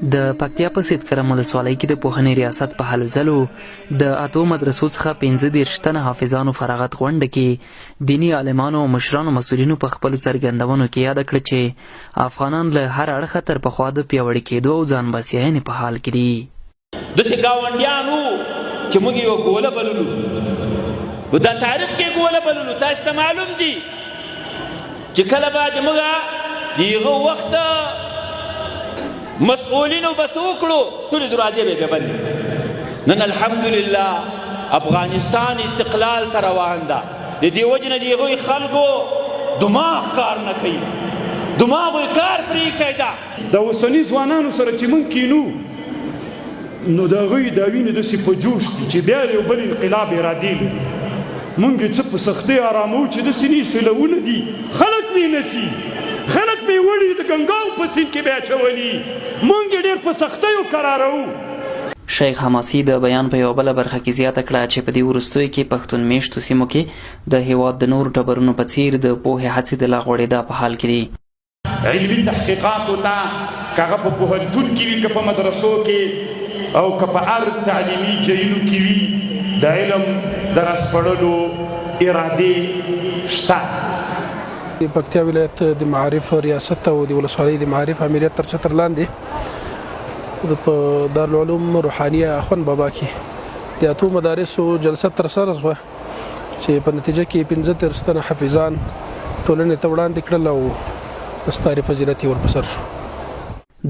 د پکتیا په سید کرم ولسوالۍ کې د پوهنې ریاست په هلو ځلو د اتو مدرسو څخه 15 تنه حافظانو فراغت غونډه کې دیني عالمانو او مشرانو مسؤلینو په خپلو څرګندونو کې یاده کړه چې افغانان له هر اړخه تر پخوا د پیاوړي کېدو او ځان بسیاینې په حال کې دي. داسې ګاونډیانو چې موږ یې ګوله بللو، دا تاریخ کې ګوله بللو، تاسو ته معلوم دي چې کله به موږ د هغه وخت مسؤولینو بس وکړو ټولې دروازې به یې بندې. نن الحمدلله افغانستان استقلال ته روان ده. د دې وجې نه د هغوی خلکو دماغ کار نه کوي، دماغ یې کار پرېښی ده. د اوسني ځوانانو سره چې موږ کینو نو د هغوی دا وینې داسې په جوش دي چې بیا یو بل انقلاب ارادې لري. موږ یې څه په سختۍ ارامو چې داسې نه سیلونه دي، خلک مې نسي، خلک مې وړي د ګنګاو په سیند کې بیا اچولي، موږ یې ډېر په سختیو قرارو. شیخ حماسي د بیان په یوه بله برخه کې زیاته کړه چې په دې وروستیو کې پښتون میشتو سیمو کې د هېواد د نورو ټبرونو په څیر د پوهې هڅې د لا غوړېدا په حال کې دي. علمي تحقیقاتو ته که هغه په پوهنتون کې وي که په مدرسو کې او که په هر تعلیمي ځایونو کې وي، د علم د راسپړلو ارادې شته. د پکتیا ولایت د معارف ریاست او د ولسوالۍ د معارف امریت تر چتر لاندې په دارالعلوم روحانیه اخوند بابا کې د اتو مدارسو جلسه ترسره شوه چې په نتیجه کې 15 تنه حافظان ټولنې ته وړاندې کړل او ستاري فضیلت یې ورپسر شو.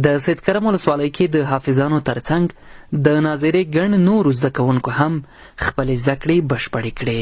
د سید کرم ولسوالۍ کې د حافظانو ترڅنګ د ناظرې ګڼ نورو زده کوونکو هم خپلې زده کړې بشپړې کړې.